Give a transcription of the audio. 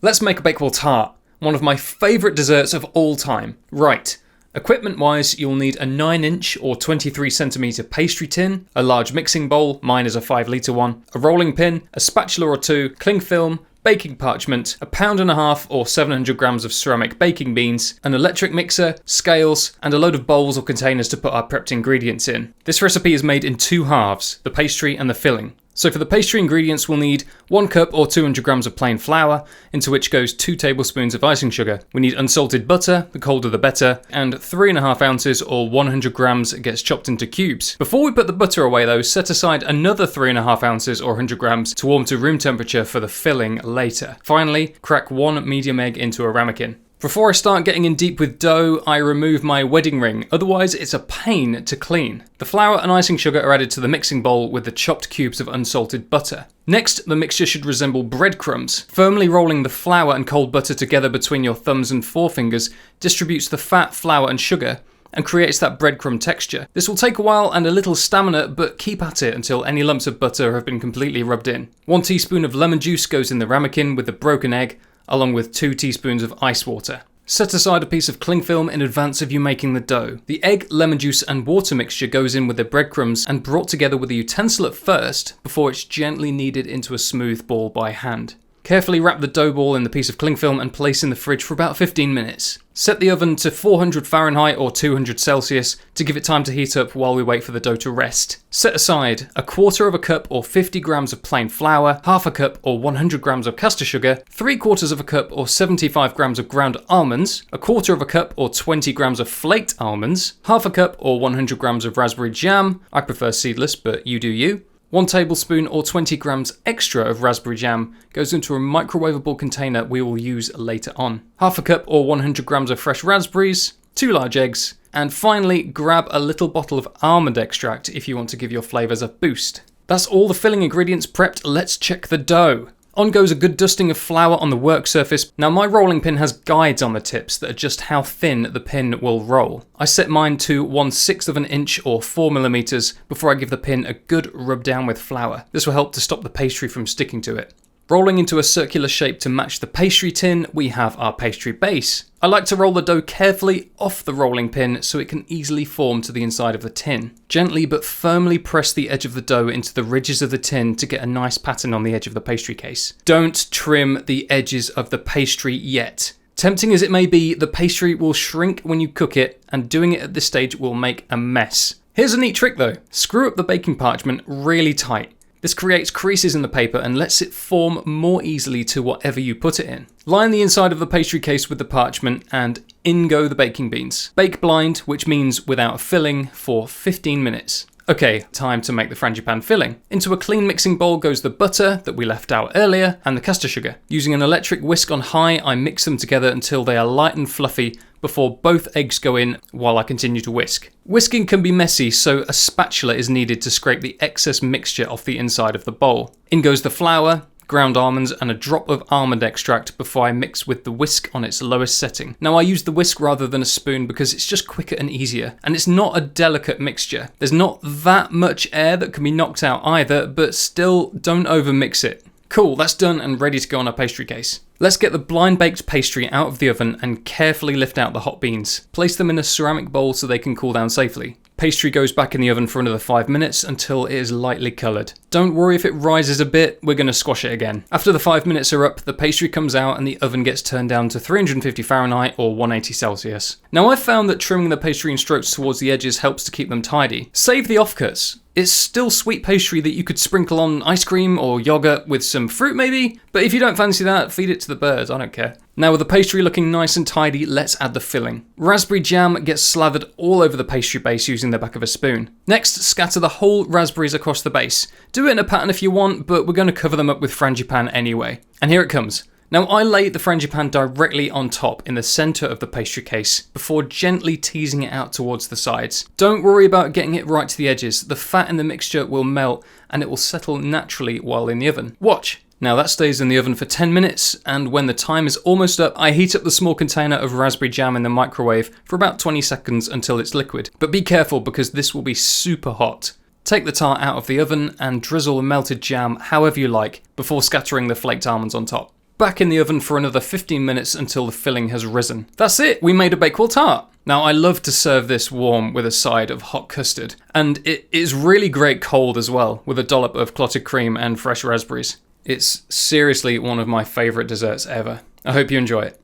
Let's make a Bakewell tart, one of my favourite desserts of all time. Right, equipment wise you'll need a 9-inch or 23cm pastry tin, a large mixing bowl, mine is a 5-litre one, a rolling pin, a spatula or two, cling film, baking parchment, a 1.5 or 700 grams of ceramic baking beans, an electric mixer, scales, and a load of bowls or containers to put our prepped ingredients in. This recipe is made in two halves, the pastry and the filling. So for the pastry ingredients we'll need 1 cup or 200 grams of plain flour, into which goes 2 tablespoons of icing sugar. We need unsalted butter, the colder the better, and 3.5 ounces or 100 grams gets chopped into cubes. Before we put the butter away though, set aside another 3.5 ounces or 100 grams to warm to room temperature for the filling later. Finally, crack 1 medium egg into a ramekin. Before I start getting in deep with dough, I remove my wedding ring, otherwise it's a pain to clean. The flour and icing sugar are added to the mixing bowl with the chopped cubes of unsalted butter. Next, the mixture should resemble breadcrumbs. Firmly rolling the flour and cold butter together between your thumbs and forefingers distributes the fat, flour and sugar and creates that breadcrumb texture. This will take a while and a little stamina, but keep at it until any lumps of butter have been completely rubbed in. 1 teaspoon of lemon juice goes in the ramekin with the broken egg, along with 2 teaspoons of ice water. Set aside a piece of cling film in advance of you making the dough. The egg, lemon juice and water mixture goes in with the breadcrumbs and brought together with a utensil at first before it's gently kneaded into a smooth ball by hand. Carefully wrap the dough ball in the piece of cling film and place in the fridge for about 15 minutes. Set the oven to 400 Fahrenheit or 200 Celsius to give it time to heat up while we wait for the dough to rest. Set aside 1/4 cup or 50 grams of plain flour, 1/2 cup or 100 grams of custard sugar, 3/4 cup or 75 grams of ground almonds, 1/4 cup or 20 grams of flaked almonds, 1/2 cup or 100 grams of raspberry jam, I prefer seedless but you do you. 1 tablespoon or 20 grams extra of raspberry jam goes into a microwaveable container we will use later on. 1/2 cup or 100 grams of fresh raspberries, 2 large eggs, and finally grab a little bottle of almond extract if you want to give your flavours a boost. That's all the filling ingredients prepped, let's check the dough. On goes a good dusting of flour on the work surface. Now my rolling pin has guides on the tips that adjust how thin the pin will roll. I set mine to 1/6 of an inch or 4mm before I give the pin a good rub down with flour. This will help to stop the pastry from sticking to it. Rolling into a circular shape to match the pastry tin, we have our pastry base. I like to roll the dough carefully off the rolling pin so it can easily form to the inside of the tin. Gently but firmly press the edge of the dough into the ridges of the tin to get a nice pattern on the edge of the pastry case. Don't trim the edges of the pastry yet. Tempting as it may be, the pastry will shrink when you cook it, and doing it at this stage will make a mess. Here's a neat trick though. Screw up the baking parchment really tight. This creates creases in the paper and lets it form more easily to whatever you put it in. Line the inside of the pastry case with the parchment and in go the baking beans. Bake blind, which means without filling, for 15 minutes. Okay, time to make the frangipane filling. Into a clean mixing bowl goes the butter that we left out earlier and the custard sugar. Using an electric whisk on high, I mix them together until they are light and fluffy before both eggs go in while I continue to whisk. Whisking can be messy, so a spatula is needed to scrape the excess mixture off the inside of the bowl. In goes the flour, ground almonds and a drop of almond extract before I mix with the whisk on its lowest setting. Now I use the whisk rather than a spoon because it's just quicker and easier, and it's not a delicate mixture. There's not that much air that can be knocked out either, but still don't over mix it. Cool, that's done and ready to go on our pastry case. Let's get the blind baked pastry out of the oven and carefully lift out the hot beans. Place them in a ceramic bowl so they can cool down safely. Pastry goes back in the oven for another 5 minutes until it is lightly coloured. Don't worry if it rises a bit, we're going to squash it again. After the 5 minutes are up, the pastry comes out and the oven gets turned down to 350 Fahrenheit or 180 Celsius. Now I've found that trimming the pastry in strokes towards the edges helps to keep them tidy. Save the offcuts. It's still sweet pastry that you could sprinkle on ice cream or yogurt with some fruit maybe, but if you don't fancy that, feed it to the birds, I don't care. Now with the pastry looking nice and tidy, let's add the filling. Raspberry jam gets slathered all over the pastry base using the back of a spoon. Next, scatter the whole raspberries across the base. Do it in a pattern if you want, but we're going to cover them up with frangipane anyway. And here it comes. Now I lay the frangipane directly on top in the centre of the pastry case before gently teasing it out towards the sides. Don't worry about getting it right to the edges, the fat in the mixture will melt and it will settle naturally while in the oven. Watch! Now that stays in the oven for 10 minutes, and when the time is almost up, I heat up the small container of raspberry jam in the microwave for about 20 seconds until it's liquid. But be careful because this will be super hot. Take the tart out of the oven and drizzle the melted jam however you like before scattering the flaked almonds on top. back in the oven for another 15 minutes until the filling has risen. That's it, we made a Bakewell tart. Now, I love to serve this warm with a side of hot custard, and it is really great cold as well, with a dollop of clotted cream and fresh raspberries. It's seriously one of my favourite desserts ever. I hope you enjoy it.